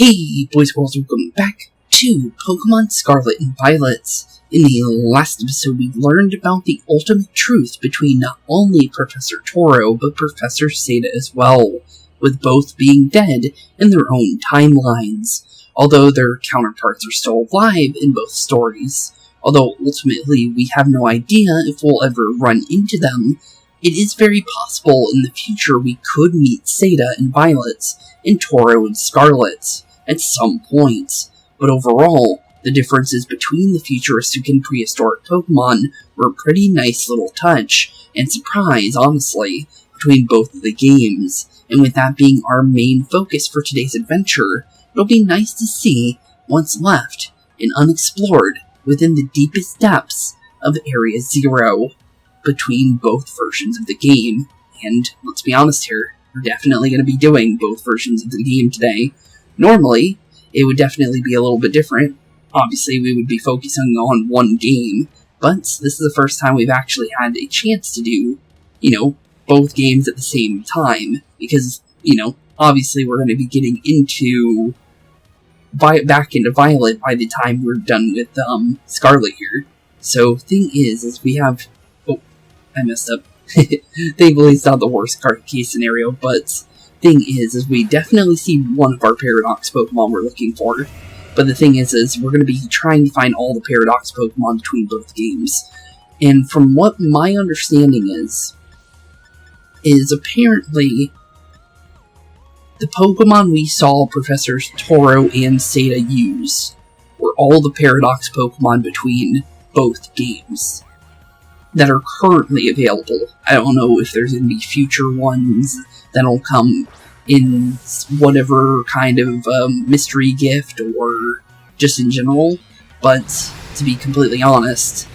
Hey boys and girls, welcome back to Pokemon Scarlet and Violet. In the last episode we learned about the ultimate truth between not only Professor Toro but Professor Seda as well, with both being dead in their own timelines, although their counterparts are still alive in both stories. Although ultimately we have no idea if we'll ever run into them, it is very possible in the future we could meet Seda and Violet, and Toro and Scarlet at some point. But overall, the differences between the futuristic and prehistoric Pokemon were a pretty nice little touch, and surprise, honestly, between both of the games. And with that being our main focus for today's adventure, it'll be nice to see what's left and unexplored within the deepest depths of Area Zero between both versions of the game. And let's be honest here, we're definitely going to be doing both versions of the game today. Normally, it would definitely be a little bit different. Obviously, we would be focusing on one game, but this is the first time we've actually had a chance to do, both games at the same time, because, obviously we're going to be getting into back into Violet by the time we're done with Scarlet here. So, thing is we have... Oh, I messed up. Thankfully, it's not the worst case scenario, but thing is we definitely see one of our Paradox Pokemon we're looking for. But the thing is we're going to be trying to find all the Paradox Pokemon between both games. And from what my understanding is apparently the Pokemon we saw Professors Toro and Seda use were all the Paradox Pokemon between both games that are currently available. I don't know if there's going to be future ones that'll come in whatever kind of mystery gift or just in general, but to be completely honest,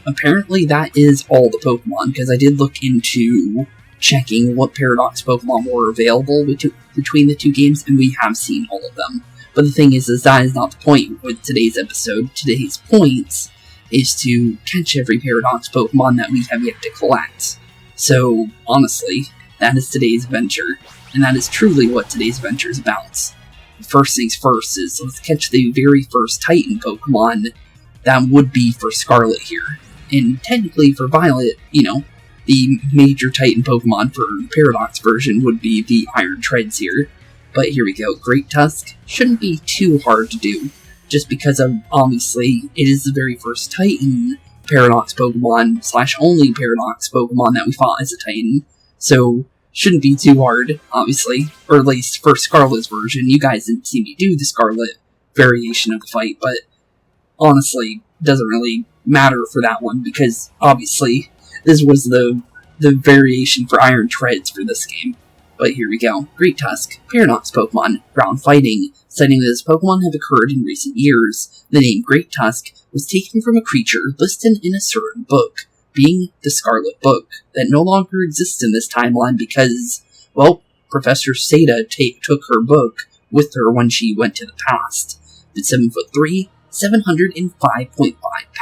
apparently that is all the Pokemon, because I did look into checking what Paradox Pokemon were available between the two games, and we have seen all of them. But the thing is that is not the point with today's episode. Today's point is to catch every Paradox Pokemon that we have yet to collect. So, honestly, that is today's adventure, and that is truly what today's adventure is about. First things first is let's catch the very first Titan Pokemon that would be for Scarlet here. And technically for Violet, the major Titan Pokemon for the Paradox version would be the Iron Treads here. But here we go, Great Tusk shouldn't be too hard to do, just because of, obviously, it is the very first Titan Paradox Pokemon, / only Paradox Pokemon that we fought as a Titan. So, shouldn't be too hard, obviously. Or at least for Scarlet's version. You guys didn't see me do the Scarlet variation of the fight, but honestly, doesn't really matter for that one, because obviously, this was the variation for Iron Treads for this game. But here we go. Great Tusk, Paradox Pokemon, ground fighting. Citing that this Pokemon have occurred in recent years. The name Great Tusk was taken from a creature listed in a certain book, being the Scarlet Book, that no longer exists in this timeline because, well, Professor Seda took her book with her when she went to the past. At 7'3", 705.5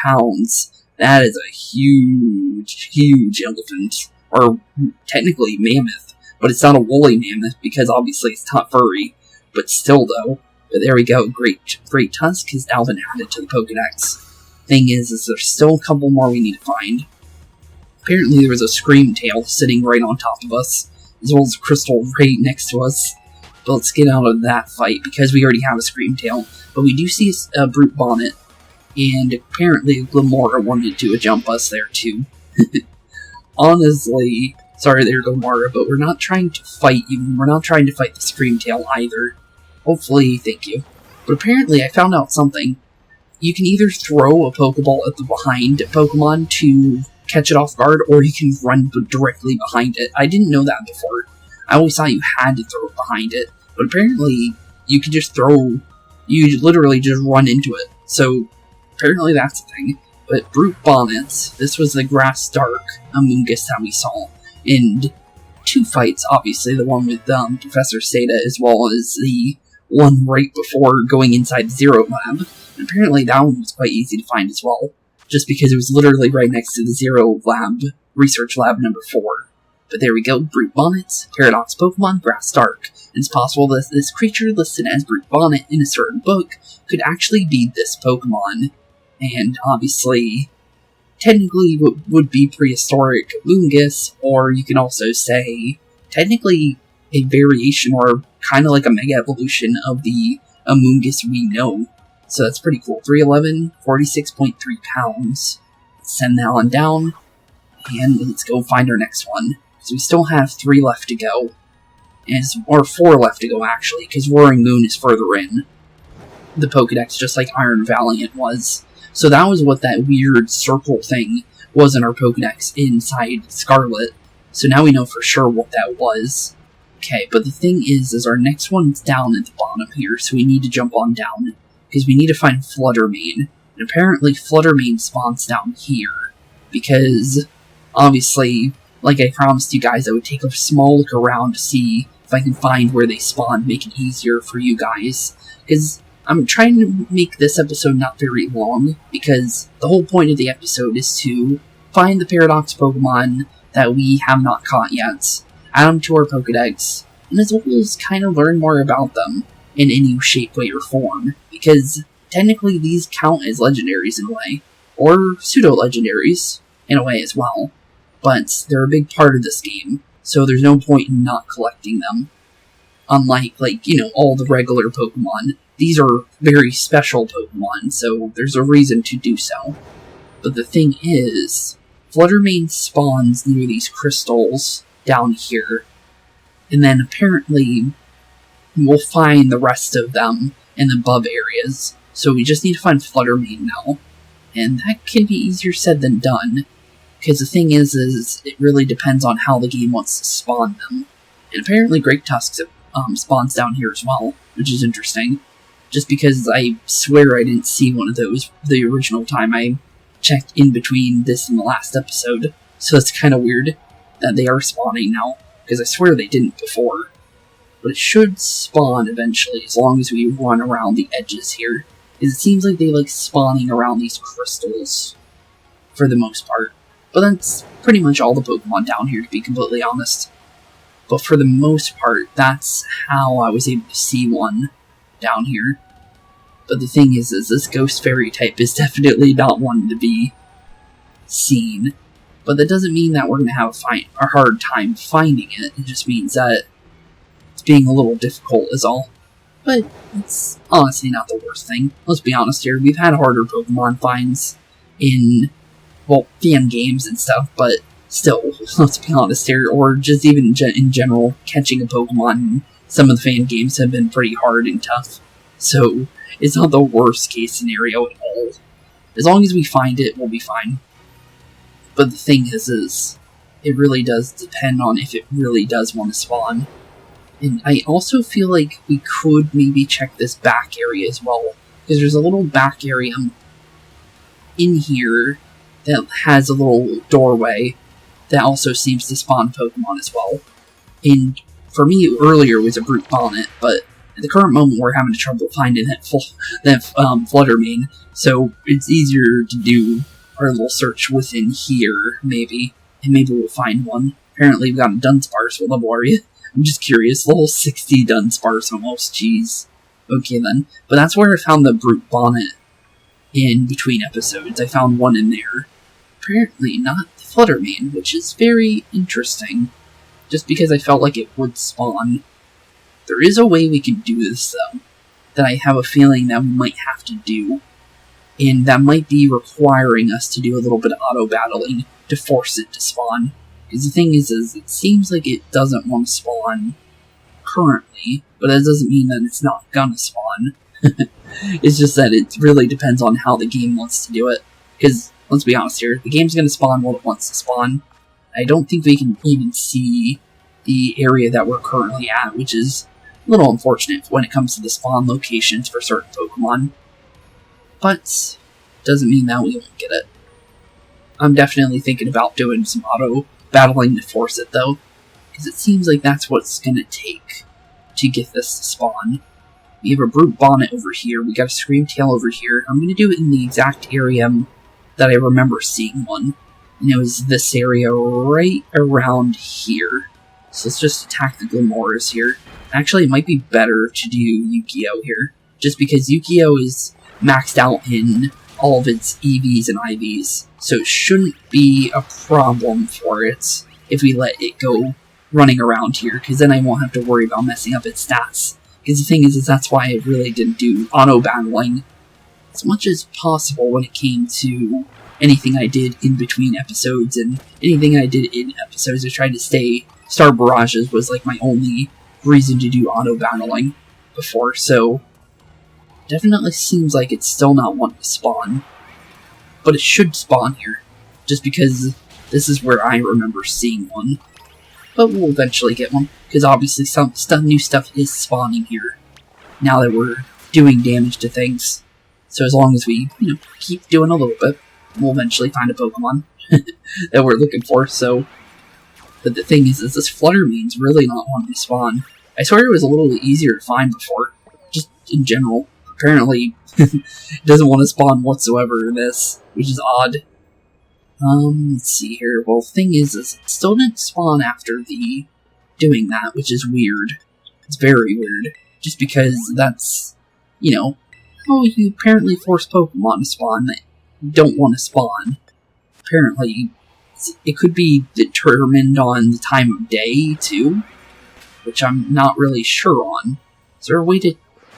pounds. That is a huge elephant. Or, technically, mammoth. But it's not a woolly mammoth, because obviously it's not furry. But still, though. But there we go. Great Tusk has now been added to the Pokedex. Thing is there's still a couple more we need to find. Apparently there was a Screamtail sitting right on top of us, as well as a Crystal right next to us. But let's get out of that fight, because we already have a Screamtail. But we do see a Brute Bonnet, and apparently Glamora wanted to jump us there too. Honestly, sorry there, Glamora, but we're not trying to fight you. We're not trying to fight the Screamtail either. Hopefully, thank you. But apparently I found out something. You can either throw a Pokeball at the behind Pokemon to catch it off guard, or you can run directly behind it. I didn't know that before. I always thought you had to throw it behind it, but apparently you can just you literally just run into it. So apparently that's a thing. But Brute Bonnets, this was the Grass Dark Amoonguss that we saw, and two fights, obviously, the one with Professor Seda, as well as the one right before going inside the Zero Lab. And apparently that one was quite easy to find as well, just because it was literally right next to the Zero Lab, Research Lab number 4. But there we go, Brute Bonnet, Paradox Pokemon, Grass Dark. It's possible that this creature listed as Brute Bonnet in a certain book could actually be this Pokemon. And obviously, technically would be prehistoric Lungus, or you can also say, technically, a variation or kind of like a mega evolution of the Amoonguss we know. So that's pretty cool. 311, 46.3 pounds. Let's send that one down, and let's go find our next one. So we still have 3 left to go. Or 4 left to go, actually, because Roaring Moon is further in the Pokedex, just like Iron Valiant was. So that was what that weird circle thing was in our Pokedex inside Scarlet. So now we know for sure what that was. Okay, but the thing is our next one's down at the bottom here, so we need to jump on down, because we need to find Fluttermane. And apparently Fluttermane spawns down here, because, obviously, like I promised you guys, I would take a small look around to see if I can find where they spawn, make it easier for you guys. Because I'm trying to make this episode not very long, because the whole point of the episode is to find the Paradox Pokemon that we have not caught yet, add them to our Pokedex, and as well as kind of learn more about them in any shape, way, or form, because technically these count as legendaries in a way, or pseudo-legendaries in a way as well, but they're a big part of this game, so there's no point in not collecting them. Unlike, all the regular Pokemon, these are very special Pokemon, so there's a reason to do so. But the thing is, Fluttermane spawns near these crystals down here, and then apparently we'll find the rest of them in the above areas. So we just need to find Fluttermane now, and that can be easier said than done, because the thing is it really depends on how the game wants to spawn them. And apparently Great Tusk spawns down here as well, which is interesting, just because I swear I didn't see one of those the original time I checked in between this and the last episode, so it's kind of weird that they are spawning now, because I swear they didn't before. But it should spawn eventually, as long as we run around the edges here. Because it seems like they like spawning around these crystals, for the most part. But that's pretty much all the Pokemon down here, to be completely honest. But for the most part, that's how I was able to see one down here. But the thing is this Ghost Fairy type is definitely not one to be seen. But that doesn't mean that we're going to have a hard time finding it. It just means that it's being a little difficult is all. But it's honestly not the worst thing. Let's be honest here. We've had harder Pokemon finds in, fan games and stuff. But still, let's be honest here. Or just even in general, catching a Pokemon in some of the fan games have been pretty hard and tough. So it's not the worst case scenario at all. As long as we find it, we'll be fine. But the thing is it really does depend on if it really does want to spawn. And I also feel like we could maybe check this back area as well, because there's a little back area in here that has a little doorway that also seems to spawn Pokemon as well. And for me, earlier was a Brute Bonnet, but at the current moment we're having trouble finding that Fluttermane, so it's easier to do our little search within here, maybe, and maybe we'll find one. Apparently we've got a Dunsparce. What level are you? I'm just curious. Level 60 Dunsparce almost, jeez. Okay then. But that's where I found the Brute Bonnet in between episodes. I found one in there. Apparently not the Fluttermane, which is very interesting. Just because I felt like it would spawn. There is a way we can do this, though, that I have a feeling that we might have to do. And that might be requiring us to do a little bit of auto-battling to force it to spawn. Because the thing is it seems like it doesn't want to spawn currently, but that doesn't mean that it's not gonna spawn. It's just that it really depends on how the game wants to do it. Because, let's be honest here, the game's gonna spawn what it wants to spawn. I don't think we can even see the area that we're currently at, which is a little unfortunate when it comes to the spawn locations for certain Pokemon. But doesn't mean that we won't get it. I'm definitely thinking about doing some auto-battling to force it, though, because it seems like that's what it's going to take to get this to spawn. We have a Brute Bonnet over here, we got a Screamtail over here. I'm going to do it in the exact area that I remember seeing one. And it was this area right around here. So let's just attack the Glamoras here. Actually, it might be better to do Yu-Gi-Oh here, just because Yu-Gi-Oh is maxed out in all of its EVs and IVs, so it shouldn't be a problem for it if we let it go running around here, because then I won't have to worry about messing up its stats. Because the thing is that's why I really didn't do auto-battling as much as possible when it came to anything I did in between episodes, and anything I did in episodes. I tried to stay. Star Barrages was like my only reason to do auto-battling before, so definitely seems like it's still not wanting to spawn. But it should spawn here, just because this is where I remember seeing one. But we'll eventually get one, because obviously some new stuff is spawning here, now that we're doing damage to things. So as long as we, keep doing a little bit, we'll eventually find a Pokemon that we're looking for, so... But the thing is this Fluttermane's really not wanting to spawn. I swear it was a little easier to find before, just in general. Apparently, it doesn't want to spawn whatsoever in this, which is odd. Let's see here. Well, the thing is it still didn't spawn after the doing that, which is weird. It's very weird. Just because that's, you apparently force Pokemon to spawn that don't want to spawn. Apparently, it could be determined on the time of day, too, which I'm not really sure on. Is there a way to...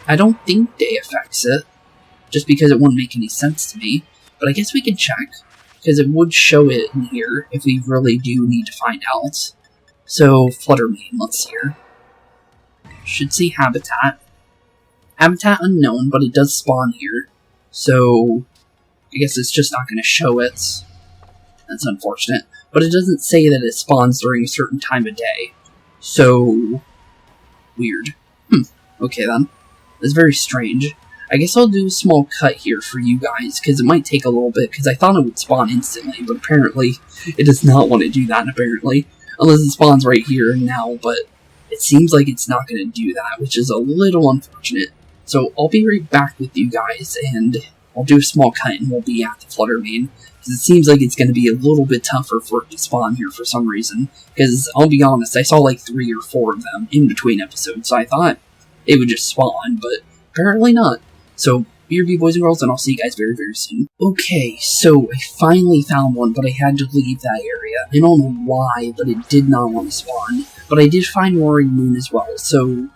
I don't think day affects it, just because it wouldn't make any sense to me, but I guess we can check, because it would show it in here if we really do need to find out. So, Fluttermane, let's see here. Should see Habitat. Habitat unknown, but it does spawn here, so I guess it's just not going to show it. That's unfortunate. But it doesn't say that it spawns during a certain time of day. So... weird. Okay then. That's very strange. I guess I'll do a small cut here for you guys, because it might take a little bit, because I thought it would spawn instantly, but apparently it does not want to do that, apparently. Unless it spawns right here and now, but it seems like it's not going to do that, which is a little unfortunate. So I'll be right back with you guys, and I'll do a small cut and we'll be at the Fluttermane. Because it seems like it's going to be a little bit tougher for it to spawn here for some reason. Because, I'll be honest, I saw like 3 or 4 of them in between episodes, so I thought it would just spawn, but apparently not. So, BRB boys and girls, and I'll see you guys very, very soon. Okay, so I finally found one, but I had to leave that area. I don't know why, but it did not want to spawn. But I did find Roaring Moon as well, so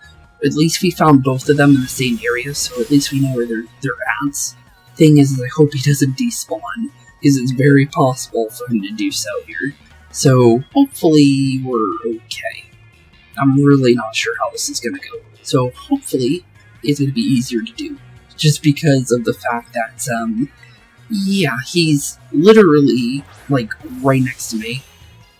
at least we found both of them in the same area, so at least we know where they're at. Thing is I hope he doesn't despawn, because it's very possible for him to do so here. So, hopefully we're okay. I'm really not sure how this is going to go. So, hopefully it's going to be easier to do. Just because of the fact that, yeah, he's literally, like, right next to me.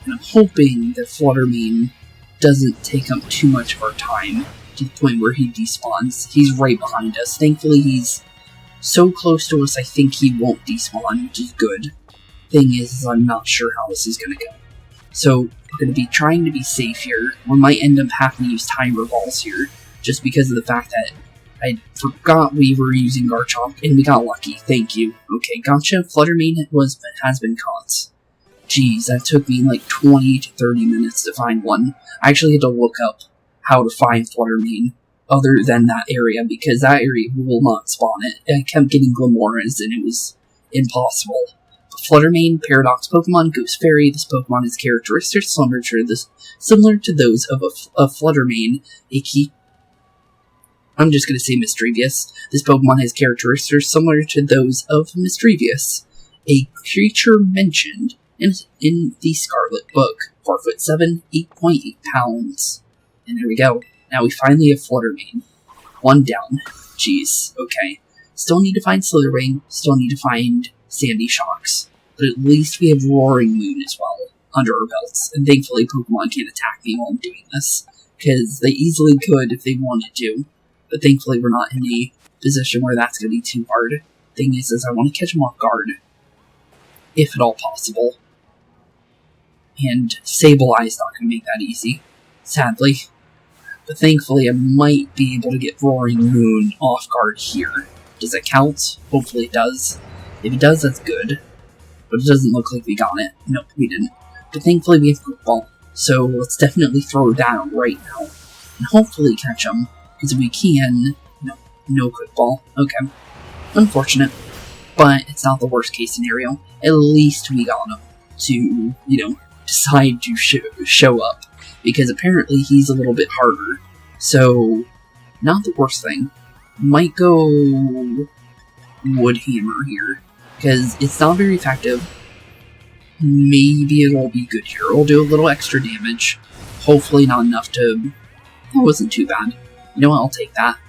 And I'm hoping that Fluttermane doesn't take up too much of our time to the point where he despawns. He's right behind us. Thankfully, he's so close to us, I think he won't despawn, which is good. Thing is I'm not sure how this is going to go. So, we're going to be trying to be safe here. We might end up having to use Timer Balls here, just because of the fact that I forgot we were using Garchomp, and we got lucky. Thank you. Okay, gotcha. Fluttermane has been caught. Jeez, that took me like 20 to 30 minutes to find one. I actually had to look up how to find Fluttermane other than that area, because that area will not spawn it. I kept getting Glamoras, and it was impossible. But Fluttermane, Paradox Pokemon, Ghost Fairy. This Pokemon has characteristics similar to those of a Fluttermane, I'm just going to say Mischievous. This Pokemon has characteristics similar to those of Mischievous, a creature mentioned in the Scarlet book. 4'7", 8.8 pounds. And there we go. Now we finally have Fluttermane. One down. Jeez, okay. Still need to find Slitherwing, still need to find Sandy Shocks. But at least we have Roaring Moon as well under our belts. And thankfully Pokemon can't attack me while I'm doing this, because they easily could if they wanted to. But thankfully we're not in a position where that's going to be too hard. Thing is I want to catch them off guard, if at all possible. And Sableye's not going to make that easy, sadly. But thankfully I might be able to get Roaring Moon off guard here. Does it count? Hopefully it does. If it does, that's good. but it doesn't look like we got it. Nope, we didn't. But thankfully we have Quick Ball, so let's definitely throw that right now. And hopefully catch him, because if we can... No Quick Ball. Okay. Unfortunate. But it's not the worst case scenario. At least we got him to, decide to show up. Because apparently he's a little bit harder. So, not the worst thing. Might go Wood Hammer here. Because it's not very effective. Maybe it'll be good here. It'll do a little extra damage. Hopefully not enough to... That wasn't too bad. You know what, I'll take that.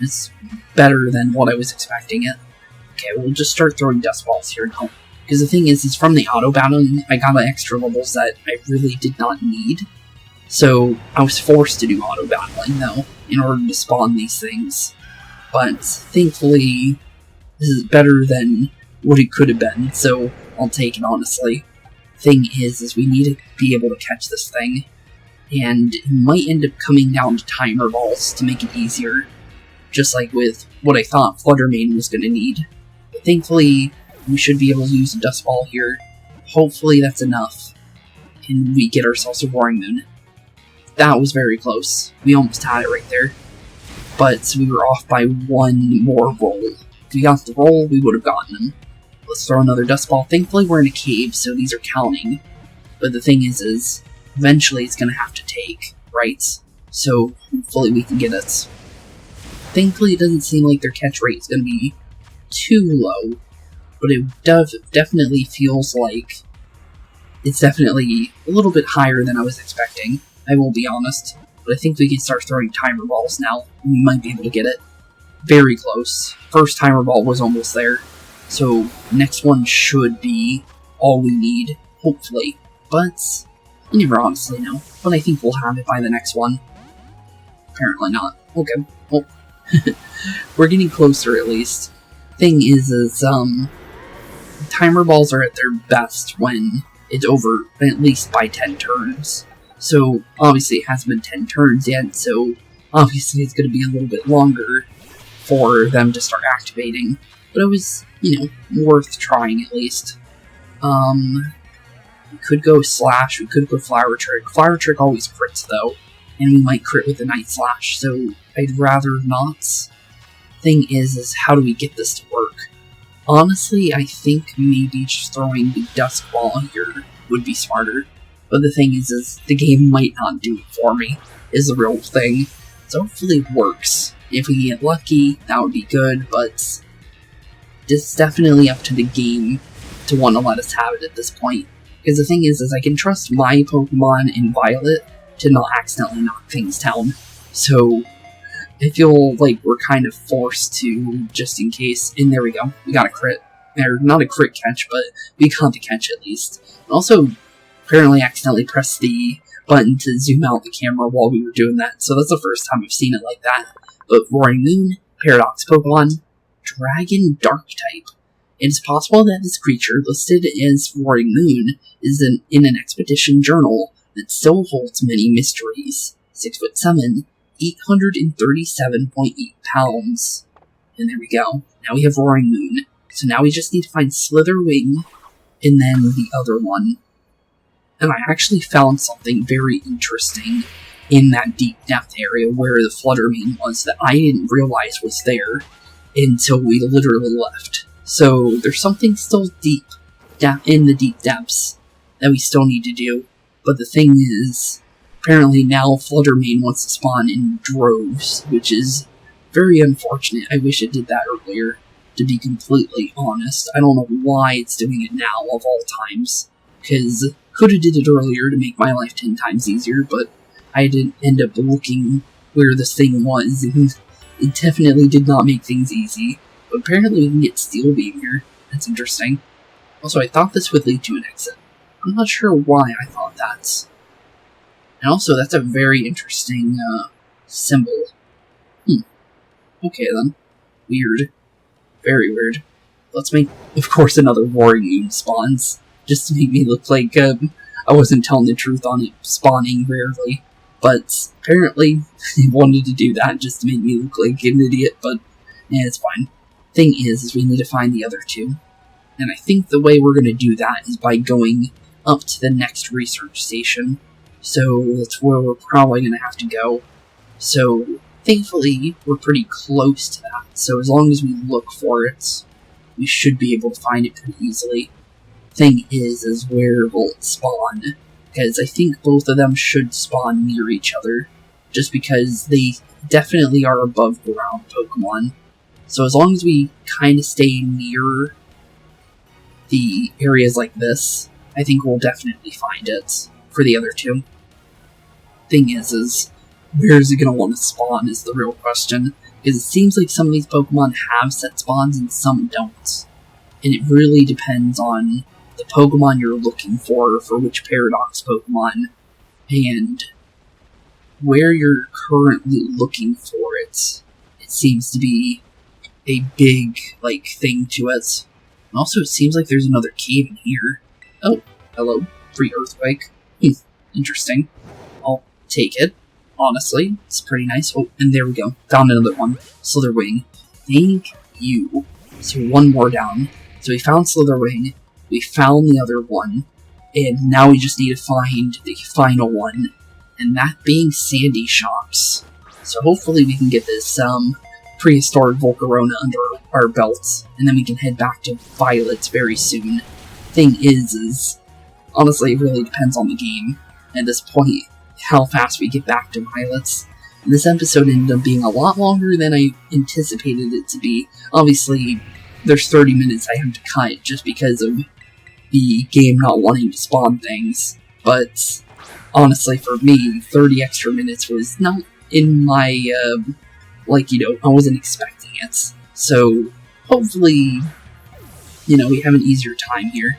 It's better than what I was expecting it. Okay, we'll just start throwing Dust Balls here now. Because the thing is from the auto battling, I got extra levels that I really did not need. So, I was forced to do auto battling, though, in order to spawn these things. But, thankfully, this is better than what it could have been, so I'll take it, honestly. Thing is we need to be able to catch this thing. And it might end up coming down to timer balls to make it easier. Just like with what I thought Fluttermane was going to need. But thankfully, we should be able to use a Dust Ball here. Hopefully that's enough. And we get ourselves a Roaring Moon. That was very close. We almost had it right there. But we were off by one more roll. If we got the roll, we would have gotten him. Let's throw another Dust Ball. Thankfully we're in a cave, so these are counting. But the thing is eventually it's going to have to take, right? So hopefully we can get it. Thankfully, it doesn't seem like their catch rate is going to be too low, but it definitely feels like it's definitely a little bit higher than I was expecting, I will be honest. But I think we can start throwing timer balls now, and we might be able to get it. Very close. First timer ball was almost there, so next one should be all we need, hopefully. But, you never honestly know, but I think we'll have it by the next one. Apparently not. Okay, well... We're getting closer, at least. Thing is, timer balls are at their best when it's over at least by 10 turns. So, obviously it hasn't been 10 turns yet, so obviously it's going to be a little bit longer for them to start activating. But it was, worth trying at least. We could go Slash, we could go Flower Trick. Flower Trick always crits, though. And we might crit with the Night Slash, so I'd rather not. Thing is how do we get this to work? Honestly, I think maybe just throwing the Dusk Ball here would be smarter. But the thing is the game might not do it for me, is the real thing. So hopefully it works. If we get lucky, that would be good, but it's definitely up to the game to want to let us have it at this point. Because the thing is I can trust my Pokemon in Violet to not accidentally knock things down. So, I feel like we're kind of forced to, just in case. And there we go. We got a crit. Or, not a crit catch, but we got the catch at least. And also, apparently accidentally pressed the button to zoom out the camera while we were doing that. So that's the first time I've seen it like that. But Roaring Moon, Paradox Pokemon, Dragon Dark type. It is possible that this creature, listed as Roaring Moon, is in an expedition journal that still holds many mysteries. 6'7", 837.8 pounds. And there we go. Now we have Roaring Moon. So now we just need to find Slitherwing, and then the other one. And I actually found something very interesting in that deep depth area where the Fluttermane was that I didn't realize was there until we literally left. So there's something still deep in the deep depths that we still need to do. But the thing is, apparently now Fluttermane wants to spawn in droves, which is very unfortunate. I wish it did that earlier, to be completely honest. I don't know why it's doing it now, of all times. Because could have did it earlier to make my life 10 times easier, but I didn't end up looking where this thing was, and it definitely did not make things easy. But apparently we can get Steel Beam here. That's interesting. Also, I thought this would lead to an exit. I'm not sure why I thought that. And also, that's a very interesting, symbol. Okay then. Weird. Very weird. Let's make, of course, another Roaring Moon spawns. Just to make me look like, I wasn't telling the truth on it spawning rarely. But, apparently, they wanted to do that just to make me look like an idiot, but, yeah, it's fine. Thing is we need to find the other two. And I think the way we're going to do that is by going up to the next research station. So that's where we're probably going to have to go. So thankfully, we're pretty close to that. So as long as we look for it, we should be able to find it pretty easily. Thing is where will it spawn? Because I think both of them should spawn near each other. Just because they definitely are above ground Pokemon. So as long as we kind of stay near the areas like this, I think we'll definitely find it for the other two. Thing is where is it going to want to spawn is the real question. Because it seems like some of these Pokemon have set spawns and some don't. And it really depends on the Pokemon you're looking for which Paradox Pokemon, and where you're currently looking for it. It seems to be a big, thing to it. And also, it seems like there's another cave in here. Oh, hello. Free earthquake. Interesting. I'll take it. Honestly, it's pretty nice. Oh, and there we go. Found another one. Slitherwing. Thank you. So one more down. So we found Slitherwing. We found the other one. And now we just need to find the final one. And that being Sandy Shocks. So hopefully we can get this prehistoric Volcarona under our belts. And then we can head back to Violet very soon. Thing is honestly, it really depends on the game. At this point, how fast we get back to Violet. And this episode ended up being a lot longer than I anticipated it to be. Obviously, there's 30 minutes I have to cut just because of the game not wanting to spawn things. But honestly, for me, 30 extra minutes was not in my, I wasn't expecting it. So, hopefully, we have an easier time here.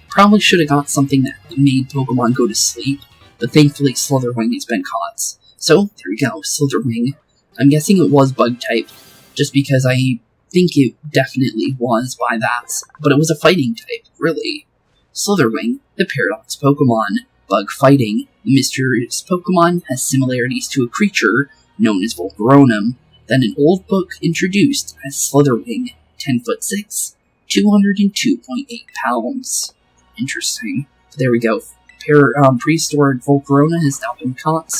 Probably should have got something that made Pokemon go to sleep, but thankfully Slitherwing has been caught. So, there we go, Slitherwing. I'm guessing it was Bug-type, just because I think it definitely was by that, but it was a fighting type, really. Slitherwing, the Paradox Pokemon. Bug fighting. The mysterious Pokemon has similarities to a creature known as Volcaronum that an old book introduced as Slitherwing, 10'6", 202.8 pounds. Interesting. There we go. Prehistoric Volcarona has now been caught,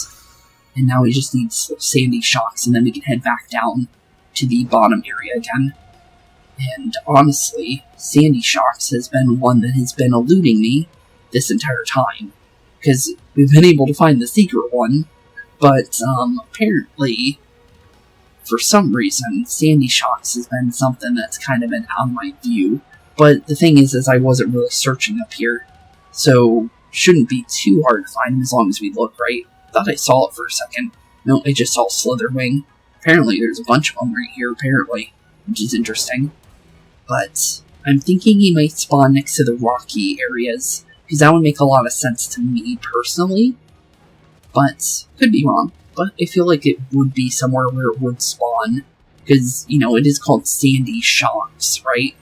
and now we just need Sandy Shocks, and then we can head back down to the bottom area again. And honestly, Sandy Shocks has been one that has been eluding me this entire time, because we've been able to find the secret one, but apparently, for some reason, Sandy Shocks has been something that's kind of been out of my view. But the thing is I wasn't really searching up here, so shouldn't be too hard to find him as long as we look right. Thought I saw it for a second. No, I just saw Slitherwing. Apparently there's a bunch of them right here, apparently, which is interesting. But I'm thinking he might spawn next to the rocky areas, because that would make a lot of sense to me personally. But, could be wrong. But I feel like it would be somewhere where it would spawn, because, it is called Sandy Shocks, right?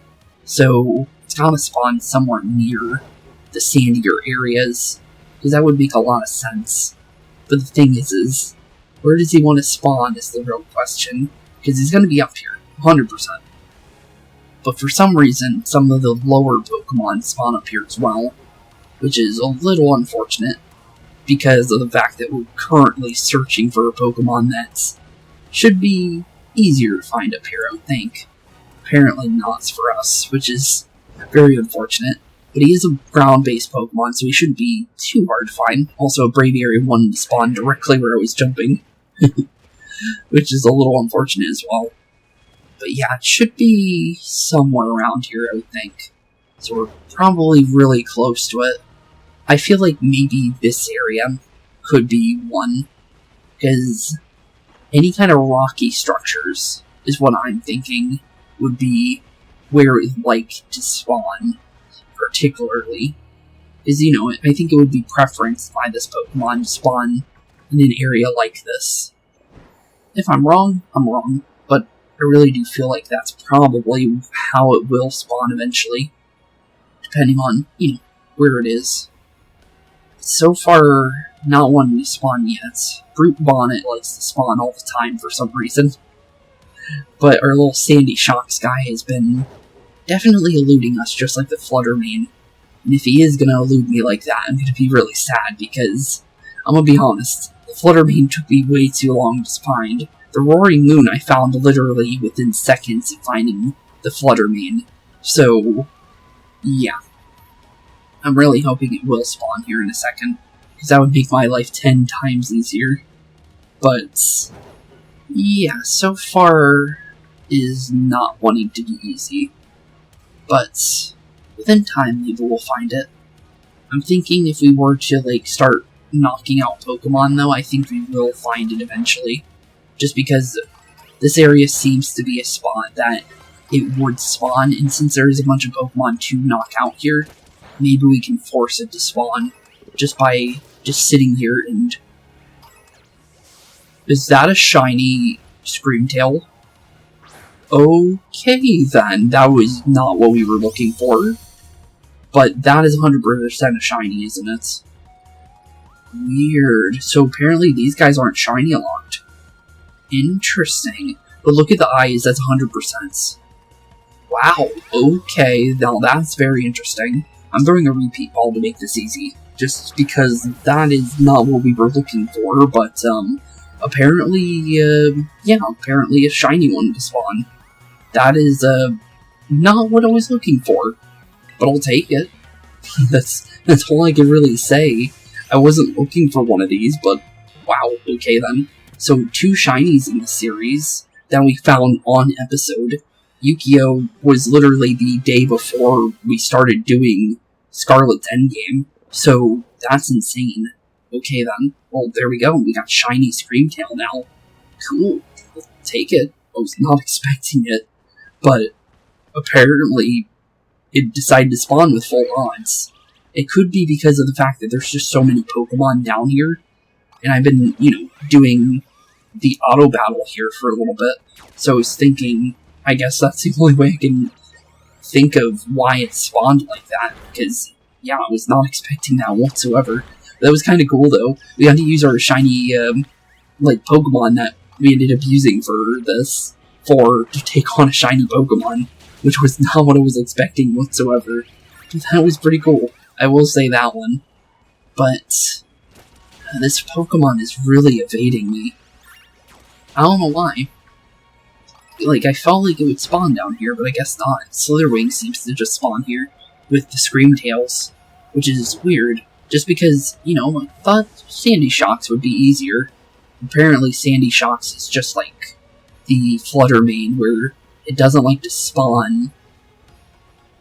So, it's gotta spawn somewhere near the sandier areas, because that would make a lot of sense. But the thing is where does he want to spawn is the real question, because he's gonna be up here, 100%. But for some reason, some of the lower Pokemon spawn up here as well, which is a little unfortunate, because of the fact that we're currently searching for a Pokemon that should be easier to find up here, I would think. Apparently not for us, which is very unfortunate. But he is a ground-based Pokemon, so he shouldn't be too hard to find. Also, Braviary wanted to spawn directly where I was jumping, which is a little unfortunate as well. But yeah, it should be somewhere around here, I would think. So we're probably really close to it. I feel like maybe this area could be one, because any kind of rocky structures is what I'm thinking would be where it would like to spawn, particularly. Because, I think it would be preferenced by this Pokemon to spawn in an area like this. If I'm wrong, I'm wrong, but I really do feel like that's probably how it will spawn eventually, depending on, where it is. So far, not wanting to spawn yet. Brute Bonnet likes to spawn all the time for some reason. But our little Sandy Shocks guy has been definitely eluding us just like the Fluttermane. And if he is gonna elude me like that, I'm gonna be really sad because, I'm gonna be honest, the Fluttermane took me way too long to find. The Roaring Moon I found literally within seconds of finding the Fluttermane. So, yeah. I'm really hoping it will spawn here in a second, because that would make my life 10 times easier. But, yeah, so far is not wanting to be easy. But, within time, maybe we'll find it. I'm thinking if we were to, like, start knocking out Pokemon, though, I think we will find it eventually. Just because this area seems to be a spot that it would spawn, and since there is a bunch of Pokemon to knock out here, maybe we can force it to spawn just by just sitting here and... Is that a shiny Screamtail? Okay then, that was not what we were looking for. But that is 100% a shiny, isn't it? Weird. So apparently these guys aren't shiny locked. Interesting. But look at the eyes, that's 100%. Wow, okay, now that's very interesting. I'm throwing a repeat ball to make this easy, just because that is not what we were looking for, but, apparently, yeah, apparently a shiny one to spawn. That is, not what I was looking for, but I'll take it. That's all I can really say. I wasn't looking for one of these, but wow, okay then. So, 2 shinies in this series that we found on episode. Yu-Gi-Oh! Was literally the day before we started doing Scarlet's Endgame, so that's insane. Okay then, well there we go, we got shiny Screamtail now. Cool, I'll take it. I was not expecting it, but apparently it decided to spawn with full odds. It could be because of the fact that there's just so many Pokemon down here, and I've been, you know, doing the auto battle here for a little bit, so I was thinking, I guess that's the only way I can think of why it spawned like that, because, yeah, I was not expecting that whatsoever. That was kind of cool, though. We had to use our shiny, like, Pokemon that we ended up using for this, to take on a shiny Pokemon, which was not what I was expecting whatsoever. But that was pretty cool. I will say that one. But this Pokemon is really evading me. I don't know why. Like, I felt like it would spawn down here, but I guess not. Slitherwing seems to just spawn here with the Screamtails, which is weird. Just because, you know, I thought Sandy Shocks would be easier. Apparently Sandy Shocks is just like the Fluttermane, where it doesn't like to spawn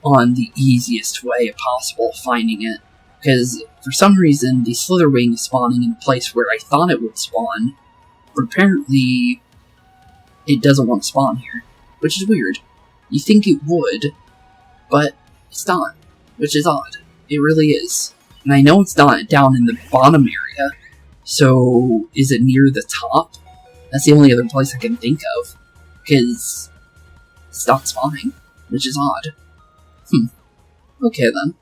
on the easiest way possible finding it. Because, for some reason, the Slitherwing is spawning in a place where I thought it would spawn, but apparently it doesn't want to spawn here, which is weird. You think it would, but it's not, which is odd. It really is. And I know it's not down in the bottom area, so is it near the top? That's the only other place I can think of, because it's not spawning, which is odd. Okay then.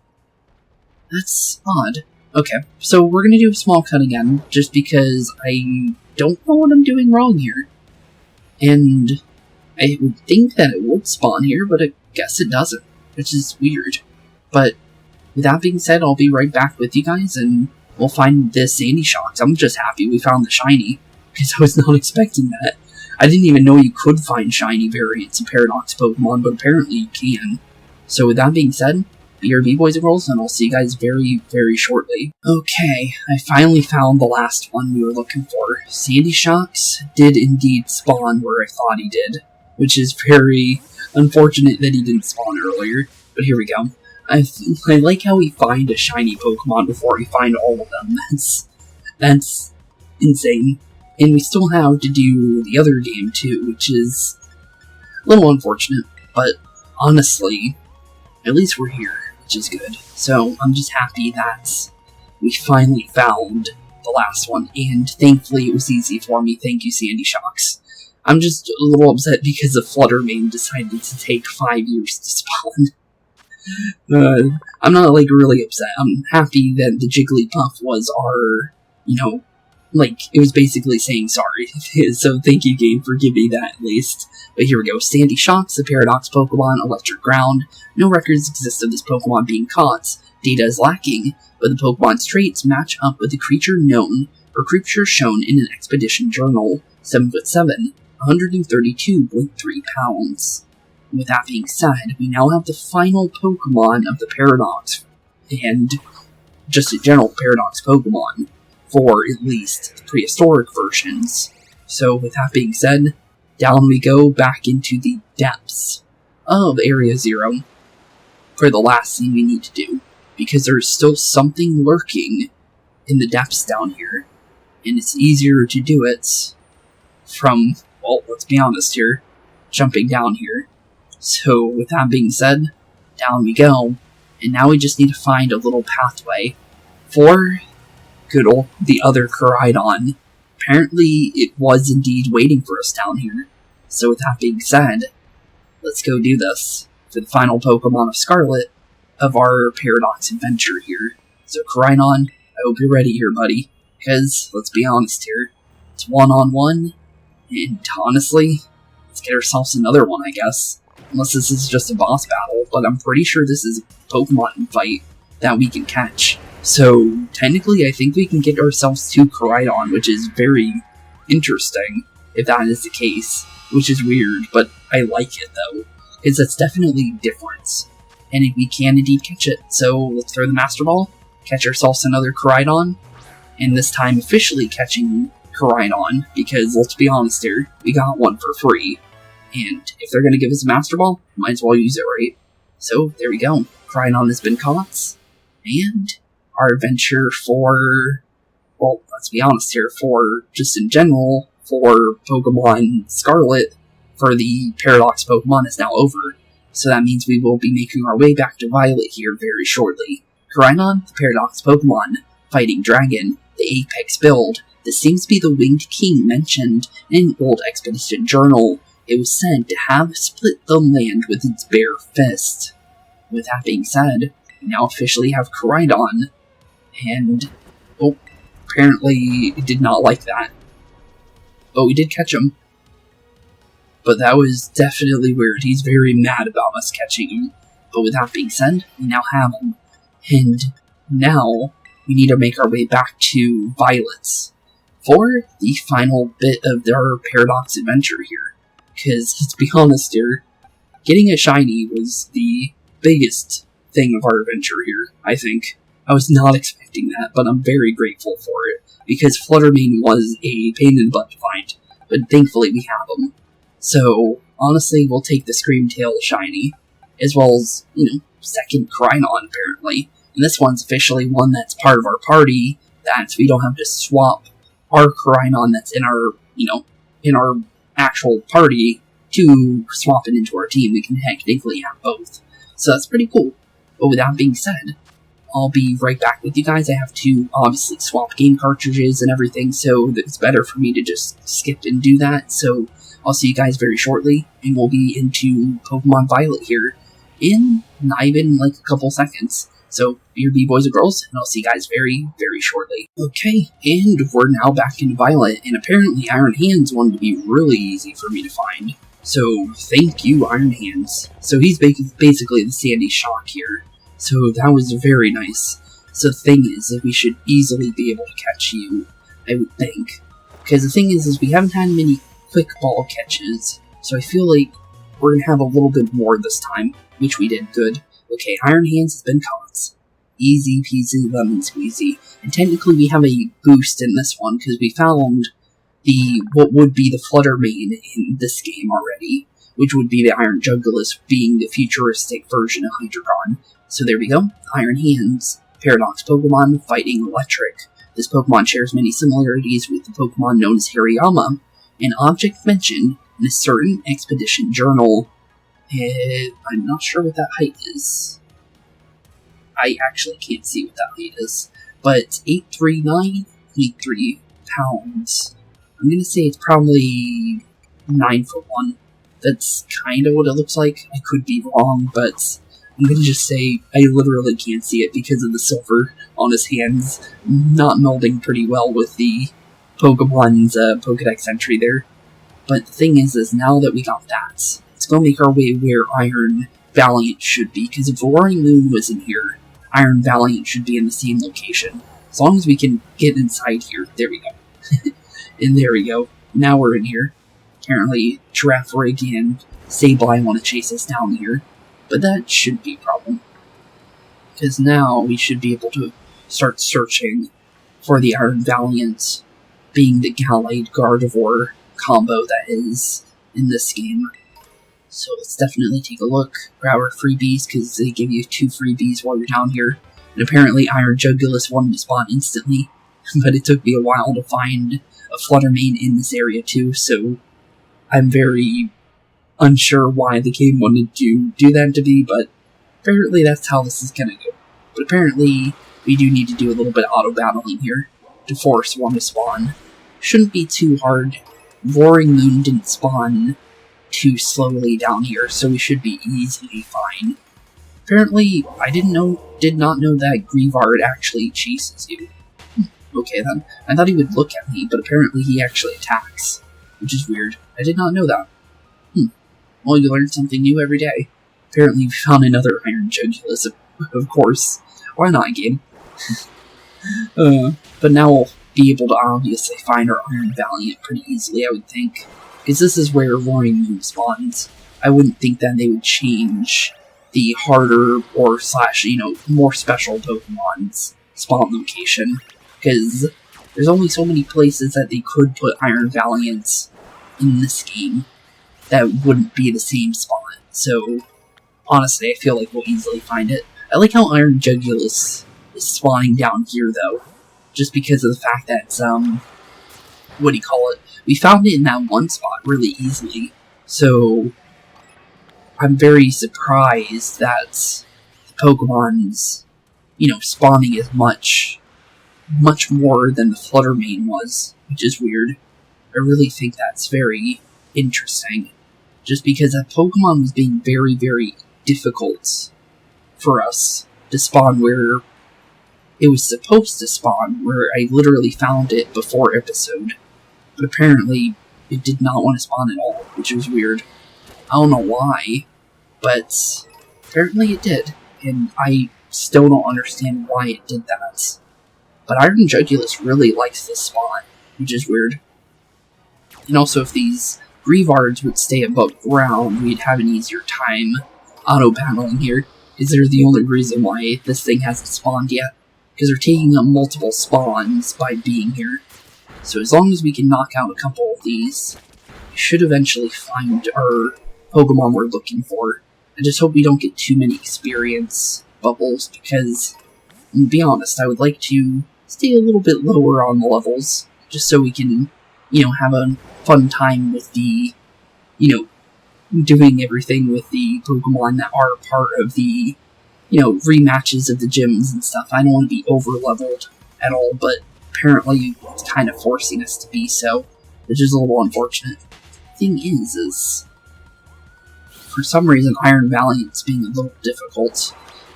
That's odd. Okay, so we're gonna do a small cut again, just because I don't know what I'm doing wrong here. And I would think that it would spawn here, but I guess it doesn't, which is weird. But with that being said, I'll be right back with you guys, and we'll find the Sandy Shocks. I'm just happy we found the shiny, because I was not expecting that. I didn't even know you could find shiny variants of Paradox Pokemon, but apparently you can. So with that being said, BRB boys and girls, and I'll see you guys very, very shortly. Okay, I finally found the last one we were looking for. Sandy Shocks did indeed spawn where I thought he did, which is very unfortunate that he didn't spawn earlier, but here we go. I like how we find a shiny Pokemon before we find all of them. That's insane. And we still have to do the other game too, which is a little unfortunate, but honestly, at least we're here, which is good. So I'm just happy that we finally found the last one, and thankfully it was easy for me. Thank you, Sandy Shocks. I'm just a little upset because the Fluttermane decided to take 5 years to spawn. I'm not, like, really upset. I'm happy that the Jigglypuff was our, you know, like, it was basically saying sorry. So thank you, game, for giving me that at least. But here we go. Sandy Shocks, the Paradox Pokemon, Electric Ground. No records exist of this Pokemon being caught. Data is lacking, but the Pokemon's traits match up with the creature known, or creature shown in an expedition journal. 7'7", 132.3 pounds. With that being said, we now have the final Pokemon of the Paradox, and just a general Paradox Pokemon, for at least the prehistoric versions. So with that being said, down we go back into the depths of Area 0 for the last thing we need to do, because there's still something lurking in the depths down here, and it's easier to do it from, well, let's be honest here, jumping down here. So with that being said, down we go, and now we just need to find a little pathway for good old the other Koraidon. Apparently it was indeed waiting for us down here. So with that being said, let's go do this for the final Pokemon of Scarlet of our Paradox adventure here. So Koraidon, I hope you're ready here, buddy, because let's be honest here, it's one-on-one, and honestly, let's get ourselves another one, I guess. Unless this is just a boss battle, but I'm pretty sure this is a Pokemon fight that we can catch. So, technically, I think we can get ourselves to Koraidon, which is very interesting, if that is the case. Which is weird, but I like it, though, because it's definitely different. And we can indeed catch it. So, let's throw the Master Ball, catch ourselves another Koraidon, and this time officially catching Koraidon, because let's be honest here, we got one for free. And if they're going to give us a Master Ball, might as well use it, right? So, there we go. Koraidon has been caught. And our adventure for, well, let's be honest here, for, just in general, for Pokemon Scarlet, for the Paradox Pokemon is now over. So that means we will be making our way back to Violet here very shortly. Koraidon, the Paradox Pokemon, fighting Dragon, the Apex build. This seems to be the Winged King mentioned in an old expedition journal. It was said to have split the land with its bare fist. With that being said, we now officially have Koraidon, and, oh, apparently it did not like that. But we did catch him. But that was definitely weird. He's very mad about us catching him. But with that being said, we now have him. And now, we need to make our way back to Violet's for the final bit of our Paradox adventure here. Because, let's be honest here, getting a shiny was the biggest thing of our adventure here, I think. I was not expecting that, but I'm very grateful for it, because Fluttermane was a pain in the butt to find, but thankfully we have him. So, honestly, we'll take the Screamtail shiny, as well as, second Koraidon, apparently. And this one's officially one that's part of our party, that we don't have to swap our Koraidon that's in our, in our actual party to swap it into our team. We can technically have both. So that's pretty cool. But with that being said, I'll be right back with you guys. I have to obviously swap game cartridges and everything, so it's better for me to just skip and do that. So I'll see you guys very shortly, and we'll be into Pokemon Violet here in not even like a couple seconds. So be boys and girls, and I'll see you guys very, very shortly. Okay, and we're now back in Violet, and apparently Iron Hands wanted to be really easy for me to find. So thank you, Iron Hands. So he's basically the Sandy Shock here. So that was very nice. So the thing is that we should easily be able to catch you, I would think. Because the thing is we haven't had many quick ball catches, so I feel like we're going to have a little bit more this time, which we did good. Okay, Iron Hands has been caught. Easy peasy lemon squeezy. And technically we have a boost in this one, because we found what would be the Fluttermane in this game already, which would be the Iron Jugulis being the futuristic version of Hydreigon. So there we go, Iron Hands, Paradox Pokemon fighting Electric. This Pokemon shares many similarities with the Pokemon known as Hariyama, an object mentioned in a certain expedition journal. I'm not sure what that height is. I actually can't see what that height is, but it's 839.3 pounds. I'm gonna say it's probably 9'1". That's kind of what it looks like. I could be wrong, but I'm gonna just say I literally can't see it because of the silver on his hands not melding pretty well with the Pokemon's Pokedex entry there. But the thing is now that we got that, it's going to make our way where Iron Valiant should be, because if Roaring Moon was in here, Iron Valiant should be in the same location. As long as we can get inside here. There we go. And there we go. Now we're in here. Apparently, Giraffe Rig and Sableye want to chase us down here. But that shouldn't be a problem. Because now we should be able to start searching for the Iron Valiant, being the Gallade Gardevoir combo that is in this game. So let's definitely take a look, grab our freebies, because they give you 2 freebies while you're down here. And apparently Iron Jugulis wanted to spawn instantly, but it took me a while to find a Fluttermane in this area too, so I'm very unsure why the game wanted to do that to me, but apparently that's how this is gonna go. But apparently we do need to do a little bit of auto-battling here to force one to spawn. Shouldn't be too hard. Roaring Moon didn't spawn too slowly down here, so we should be easily fine. Apparently, I did not know that Greavard actually chases you. Okay then. I thought he would look at me, but apparently he actually attacks, which is weird. I did not know that. Well, you learn something new every day. Apparently we found another Iron Jugulis, of course. Why not, game? But now we'll be able to obviously find our Iron Valiant pretty easily, I would think. Because this is where Roaring Moon spawns. I wouldn't think that they would change the harder or / more special Pokemon's spawn location. Because there's only so many places that they could put Iron Valiants in this game that wouldn't be the same spawn. So, honestly, I feel like we'll easily find it. I like how Iron Jugulis is spawning down here, though. Just because of the fact that, we found it in that one spot really easily. So, I'm very surprised that the Pokemon's, spawning is much more than the Fluttermane was, which is weird. I really think that's very interesting. Just because that Pokemon was being very, very difficult for us to spawn where it was supposed to spawn, where I literally found it before episode. But apparently, it did not want to spawn at all, which was weird. I don't know why, but apparently it did, and I still don't understand why it did that. But Iron Jugulis really likes this spot, which is weird. And also, if these Greavards would stay above ground, we'd have an easier time auto-battling here, because they're the only reason why this thing hasn't spawned yet. Because they're taking up multiple spawns by being here. So as long as we can knock out a couple of these, we should eventually find our Pokemon we're looking for. I just hope we don't get too many experience bubbles, because, to be honest, I would like to stay a little bit lower on the levels, just so we can, have a fun time with the, doing everything with the Pokemon that are part of the, rematches of the gyms and stuff. I don't want to be over-leveled at all, but apparently it's kind of forcing us to be so, which is a little unfortunate. Thing is, for some reason Iron Valiant's being a little difficult.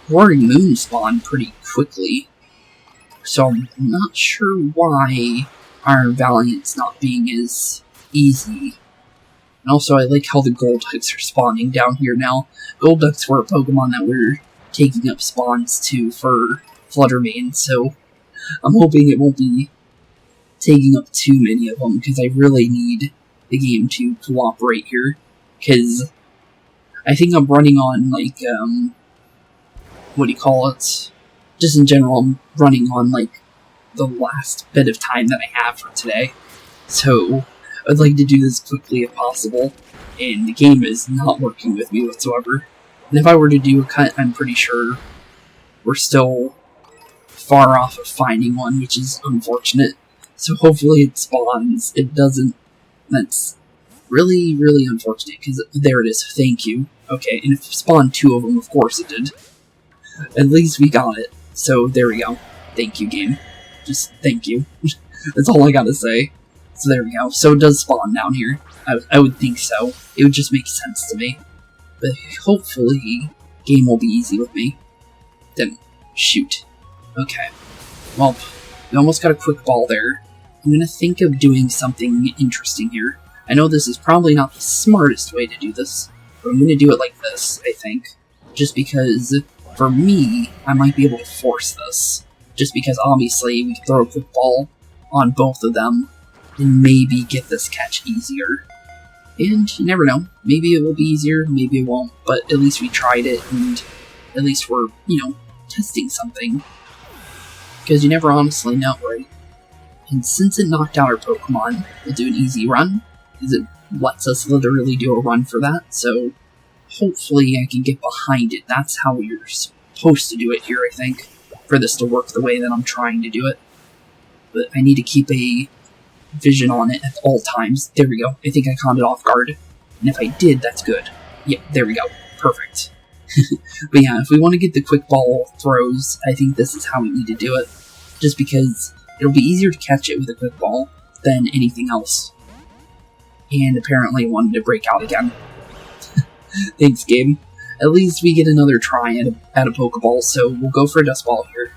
Roaring Moon spawned pretty quickly, so I'm not sure why Iron Valiant's not being as easy. And also, I like how the Golducks are spawning down here now. Golducks were a Pokemon that we're taking up spawns to for Fluttermane, so I'm hoping it won't be taking up too many of them, because I really need the game to cooperate here, because I think I'm running on, just in general, I'm running on, the last bit of time that I have for today, so I'd like to do this quickly if possible, and the game is not working with me whatsoever. And if I were to do a cut, I'm pretty sure we're still far off of finding one, which is unfortunate. So hopefully it spawns. It doesn't. That's really, really unfortunate, because there it is. Thank you. Okay, and if it spawned 2 of them, of course it did. At least we got it. So there we go. Thank you, game. Just thank you. That's all I gotta say. So there we go. So it does spawn down here. I would think so. It would just make sense to me. But hopefully, game will be easy with me. Then, shoot. Okay. Well, we almost got a quick ball there. I'm going to think of doing something interesting here. I know this is probably not the smartest way to do this, but I'm going to do it like this, I think. Just because, for me, I might be able to force this. Just because, obviously, we can throw a quick ball on both of them, and maybe get this catch easier. And you never know. Maybe it will be easier, maybe it won't, but at least we tried it, and at least we're, testing something. Because you never honestly know, right? And since it knocked out our Pokemon, we'll do an easy run, because it lets us literally do a run for that, so hopefully I can get behind it. That's how you're supposed to do it here, I think, for this to work the way that I'm trying to do it. But I need to keep a vision on it at all times. There we go. I think I caught it off guard. And if I did, that's good. Yeah, there we go. Perfect. But yeah, if we want to get the quick ball throws, I think this is how we need to do it. Just because it'll be easier to catch it with a quick ball than anything else. And apparently it wanted to break out again. Thanks, game. At least we get another try at a Pokeball, so we'll go for a Dust Ball here.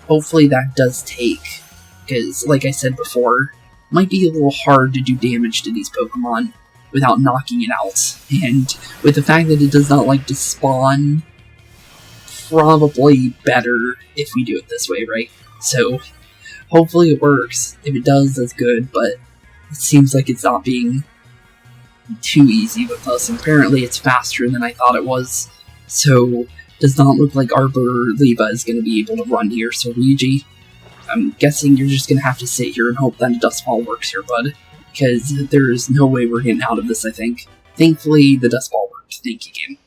Hopefully that does take, because, like I said before, it might be a little hard to do damage to these Pokemon without knocking it out. And with the fact that it does not like to spawn, probably better if we do it this way, right? So, hopefully it works. If it does, that's good, but it seems like it's not being too easy with us. Apparently it's faster than I thought it was, so does not look like Arbor Leva is going to be able to run here. So Ryuji, I'm guessing you're just going to have to sit here and hope that a Dust Ball works here, bud, because there's no way we're getting out of this, I think. Thankfully, the Dust Ball worked. Thank you, game.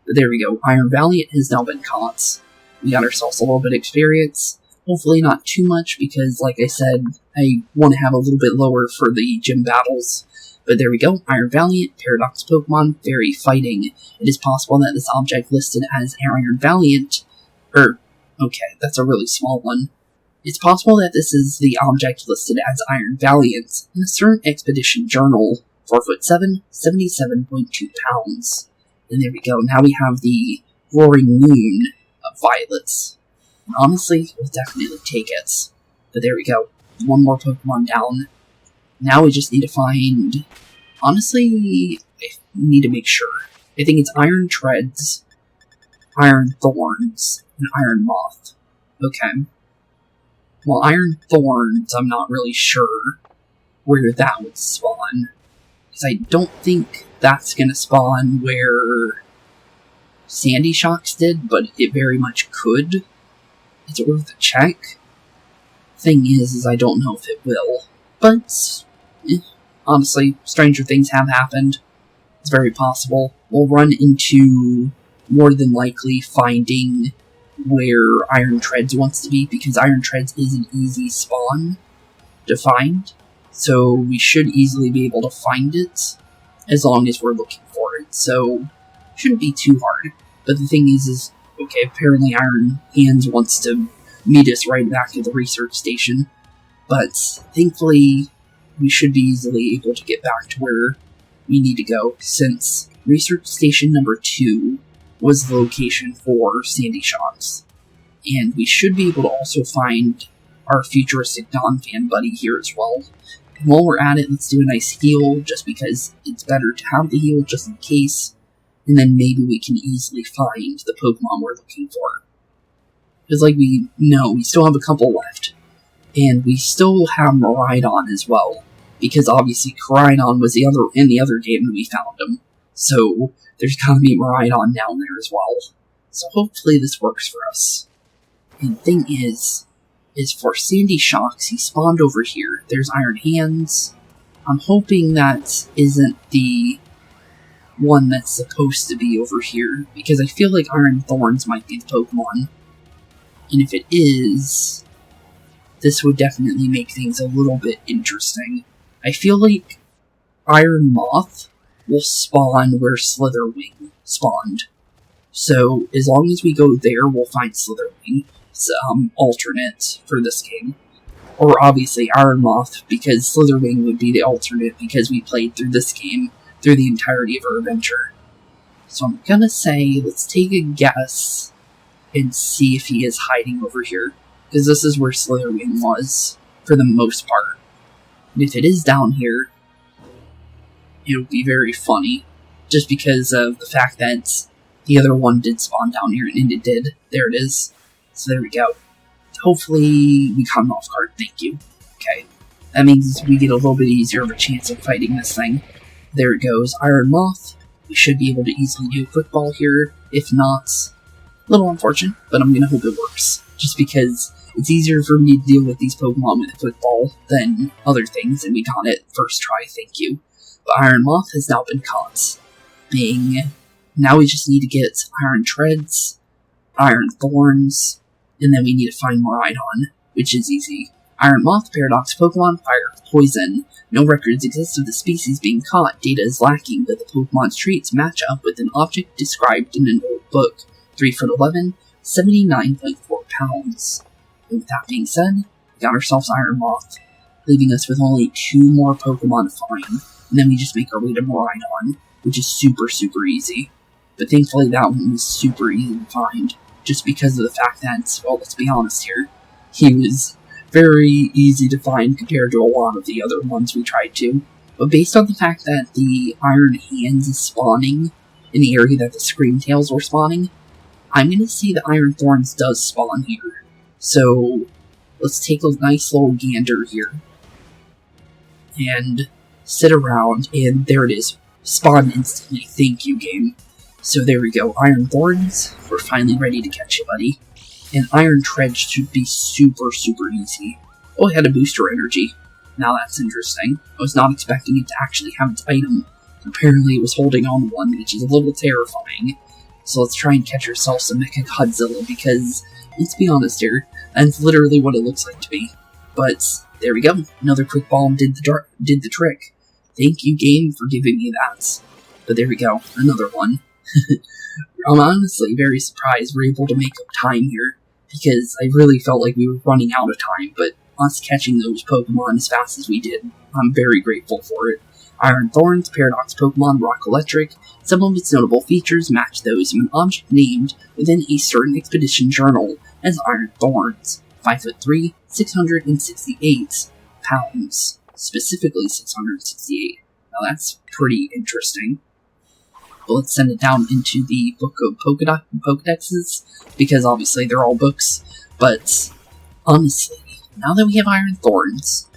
But there we go. Iron Valiant has now been caught. We got ourselves a little bit of experience. Hopefully not too much, because, like I said, I want to have a little bit lower for the gym battles. But there we go. Iron Valiant, Paradox Pokemon, Fairy Fighting. It is possible that this object listed as Iron Valiant... okay, that's a really small one. It's possible that this is the object listed as Iron Valiant in a certain expedition journal, 4'7", 77.2 pounds. And there we go. Now we have the Roaring Moon of Violets. And honestly, we'll definitely take it. But there we go. One more Pokemon down. Now we just need to find... Honestly, I need to make sure. I think it's Iron Treads, Iron Thorns, and Iron Moth. Okay. Well, Iron Thorns, I'm not really sure where that would spawn. Because I don't think that's going to spawn where Sandy Shocks did, but it very much could. Is it worth a check? Thing is I don't know if it will. But, honestly, stranger things have happened. It's very possible. We'll run into, more than likely, finding where Iron Treads wants to be, because Iron Treads is an easy spawn to find. So we should easily be able to find it, as long as we're looking for it. So, shouldn't be too hard. But the thing is, okay, apparently Iron Hands wants to meet us right back at the research station. But, thankfully, we should be easily able to get back to where we need to go, since research station number 2 was the location for Sandy Shocks. And we should be able to also find our futuristic non-fan buddy here as well. And while we're at it, let's do a nice heal, just because it's better to have the heal just in case, and then maybe we can easily find the Pokemon we're looking for. Because like we know, we still have a couple left. And we still have Miraidon as well, because obviously Koraidon was in the other game that we found him. So there's gotta be Miraidon down there as well. So hopefully this works for us. And thing is for Sandy Shocks, he spawned over here. There's Iron Hands. I'm hoping that isn't the one that's supposed to be over here, because I feel like Iron Thorns might be the Pokemon. And if it is, this would definitely make things a little bit interesting. I feel like Iron Moth will spawn where Slitherwing spawned. So, as long as we go there, we'll find Slitherwing. Alternate for this game. Or obviously Iron Moth, because Slitherwing would be the alternate, because we played through this game through the entirety of our adventure. So I'm gonna say, let's take a guess and see if he is hiding over here. Because this is where Slitherwing was, for the most part. And if it is down here, it would be very funny, just because of the fact that the other one did spawn down here, and it did. There it is. So there we go. Hopefully we caught him off guard. Thank you. Okay. That means we get a little bit easier of a chance of fighting this thing. There it goes. Iron Moth. We should be able to easily do a quick ball here. If not, a little unfortunate, but I'm going to hope it works. Just because it's easier for me to deal with these Pokemon with a quick ball than other things, and we got it first try, thank you. But Iron Moth has now been caught. Bing. Now we just need to get Iron Treads, Iron Thorns, and then we need to find Miraidon, which is easy. Iron Moth, Paradox Pokemon, Fire, Poison. No records exist of the species being caught. Data is lacking, but the Pokemon's traits match up with an object described in an old book. 3'11", 79.4 pounds. And with that being said, we got ourselves Iron Moth, leaving us with only 2 more Pokemon to find, and then we just make our way to Miraidon, which is super, super easy. But thankfully that one was super easy to find, just because of the fact that, well, let's be honest here, he was very easy to find compared to a lot of the other ones we tried to. But based on the fact that the Iron Hands is spawning in the area that the Screamtails were spawning, I'm going to see the Iron Thorns does spawn here. So, let's take a nice little gander here. And sit around, and there it is. Spawn instantly. Thank you, game. So there we go. Iron Thorns. We're finally ready to catch you, buddy. And Iron Treads should be super, super easy. Oh, it had a booster energy. Now that's interesting. I was not expecting it to actually have its item. Apparently it was holding on to one, which is a little terrifying. So let's try and catch ourselves some Mecha Godzilla, because, let's be honest here, that's literally what it looks like to me. But, there we go. Another quick ball did the trick. Thank you, game, for giving me that. But there we go. Another one. I'm honestly very surprised we're able to make up time here, because I really felt like we were running out of time, but us catching those Pokemon as fast as we did, I'm very grateful for it. Iron Thorns, Paradox Pokemon, Rock Electric. Some of its notable features match those of an object named within a certain expedition journal as Iron Thorns. 5'3", 668 pounds. Specifically 668. Now that's pretty interesting. But let's send it down into the book of Pokedexes, because obviously they're all books. But honestly, now that we have Iron Thorns,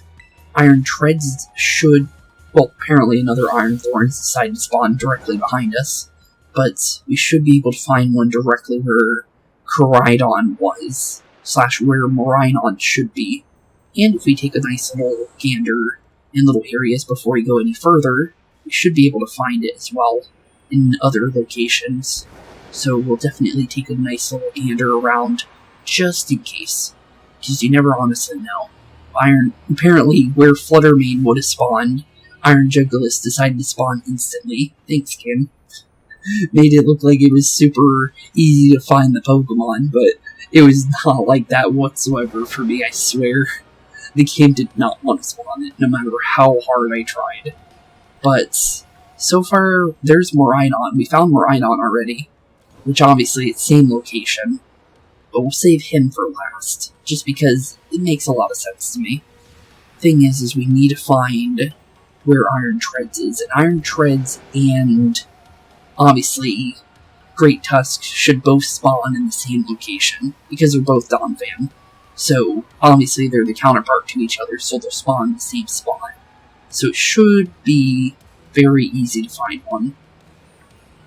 Iron Treads should... Well, apparently another Iron Thorns decided to spawn directly behind us, but we should be able to find one directly where Koraidon was, / where Miraidon should be. And if we take a nice little gander in little areas before we go any further, we should be able to find it as well in other locations. So we'll definitely take a nice little gander around, just in case, because you never honestly know. Apparently, where Fluttermane would have spawned, Iron Jugulis decided to spawn instantly. Thanks, Kim. Made it look like it was super easy to find the Pokemon, but it was not like that whatsoever for me, I swear. The game did not want to spawn it, no matter how hard I tried. But, so far, there's Miraidon. We found Miraidon already, which obviously it's same location. But we'll save him for last, just because it makes a lot of sense to me. Thing is we need to find where Iron Treads is, and Iron Treads and, obviously, Great Tusk should both spawn in the same location, because they're both Donphan. So, obviously they're the counterpart to each other, so they'll spawn in the same spot. So it should be very easy to find one.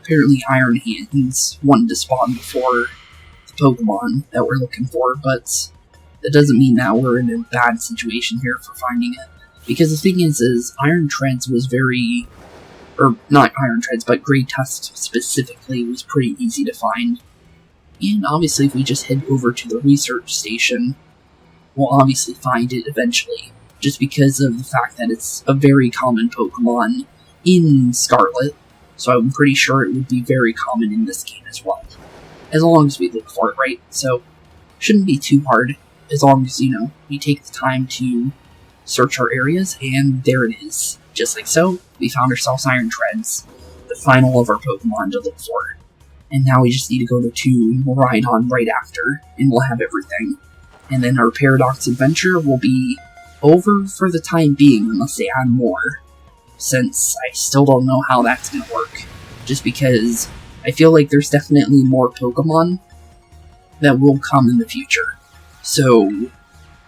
Apparently Iron Hands wanted to spawn before the Pokemon that we're looking for, but that doesn't mean that we're in a bad situation here for finding it. Because the thing is Iron Treads was very... Or, not Iron Treads, but Grey Tusk specifically was pretty easy to find. And obviously if we just head over to the research station, we'll obviously find it eventually. Just because of the fact that it's a very common Pokemon in Scarlet, so I'm pretty sure it would be very common in this game as well. As long as we look for it, right? So, shouldn't be too hard, as long as, we take the time to search our areas, and there it is. Just like so, we found ourselves Iron Treads, the final of our Pokemon to look for. And now we just need to go to Miraidon right after, and we'll have everything. And then our Paradox adventure will be over for the time being unless they add more, since I still don't know how that's going to work, just because I feel like there's definitely more Pokemon that will come in the future. So,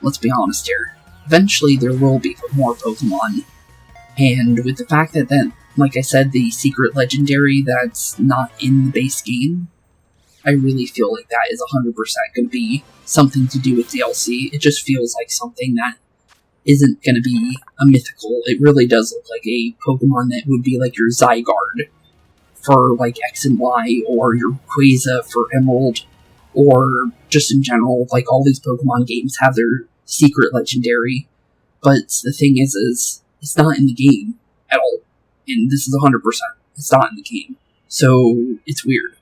let's be honest here. Eventually there will be more Pokemon, and with the fact that, like I said, the secret legendary that's not in the base game, I really feel like that is 100% going to be something to do with DLC. It just feels like something that isn't going to be a mythical. It really does look like a Pokemon that would be like your Zygarde for like X and Y, or your Quaza for Emerald, or just in general, like all these Pokemon games have their secret legendary, but the thing is it's not in the game at all, and this is 100%, it's not in the game, so it's weird.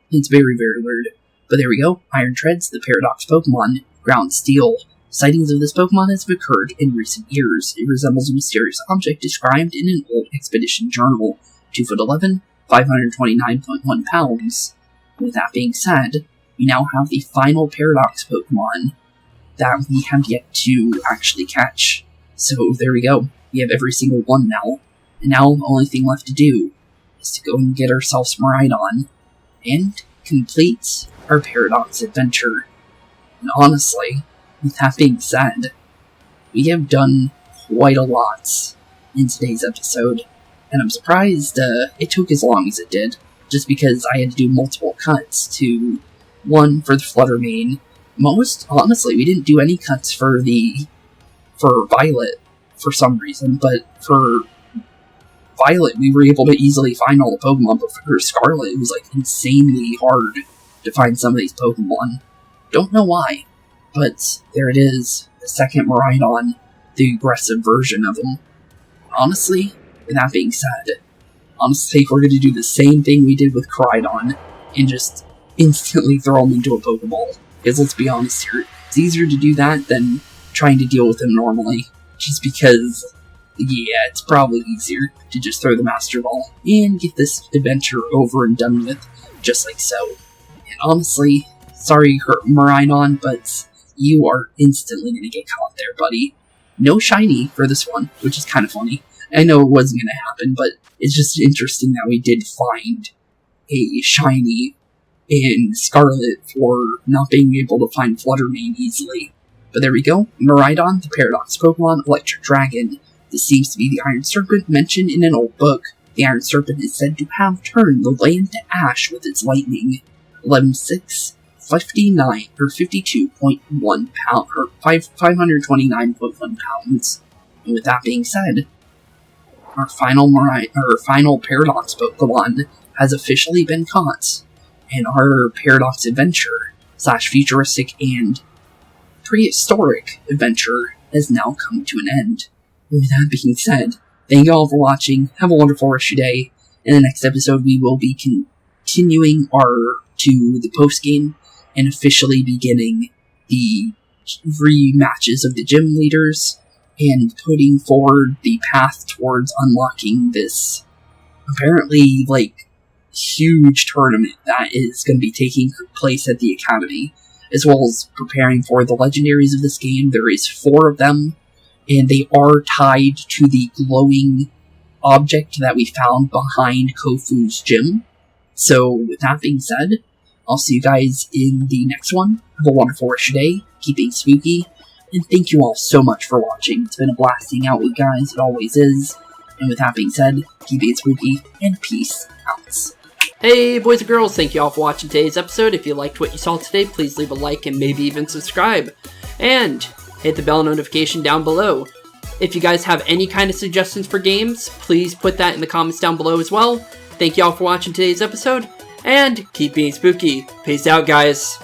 It's very, very weird. But there we go, Iron Treads, the Paradox Pokemon, Ground Steel. Sightings of this Pokemon have occurred in recent years. It resembles a mysterious object described in an old expedition journal. 2'11", 529.1 pounds. With that being said, we now have the final Paradox Pokemon that we have yet to actually catch. So there we go. We have every single one now. And now the only thing left to do is to go and get ourselves Miraidon and complete our Paradox adventure. And honestly, with that being said, we have done quite a lot in today's episode, and I'm surprised it took as long as it did, just because I had to do multiple cuts to, one, for the Flutter Mane. Honestly, we didn't do any cuts for Violet for some reason, but for Violet we were able to easily find all the Pokemon, but for Scarlet it was like insanely hard to find some of these Pokemon. Don't know why. But there it is, the second Miraidon, the aggressive version of him. Honestly, with that being said, we're going to do the same thing we did with Koraidon, and just instantly throw him into a Pokeball. Because let's be honest here, it's easier to do that than trying to deal with him normally. Just because, yeah, it's probably easier to just throw the Master Ball and get this adventure over and done with, just like so. And honestly, sorry Miraidon, but you are instantly going to get caught there, buddy. No shiny for this one, which is kind of funny. I know it wasn't going to happen, but it's just interesting that we did find a shiny in Scarlet for not being able to find Flutter Mane easily. But there we go, Miraidon, the Paradox Pokemon, Electric Dragon. This seems to be the Iron Serpent mentioned in an old book. The Iron Serpent is said to have turned the land to ash with its lightning. 11.6. 59 or 52.1 pound or 529.1 pounds. And with that being said, our final Paradox Pokemon has officially been caught, and our Paradox adventure / futuristic and prehistoric adventure has now come to an end. And with that being said, thank you all for watching. Have a wonderful rest of your day. In the next episode, we will be continuing to the post game and officially beginning the rematches of the gym leaders and putting forward the path towards unlocking this apparently huge tournament that is going to be taking place at the Academy, as well as preparing for the legendaries of this game. There is 4 of them, and they are tied to the glowing object that we found behind Kofu's gym. So with that being said, I'll see you guys in the next one. Have a wonderful rest of your day. Keep being spooky. And thank you all so much for watching. It's been a blast hanging out with you guys. It always is. And with that being said, keep being spooky. And peace out. Hey boys and girls, thank you all for watching today's episode. If you liked what you saw today, please leave a like and maybe even subscribe. And hit the bell notification down below. If you guys have any kind of suggestions for games, please put that in the comments down below as well. Thank you all for watching today's episode. And keep being spooky. Peace out, guys.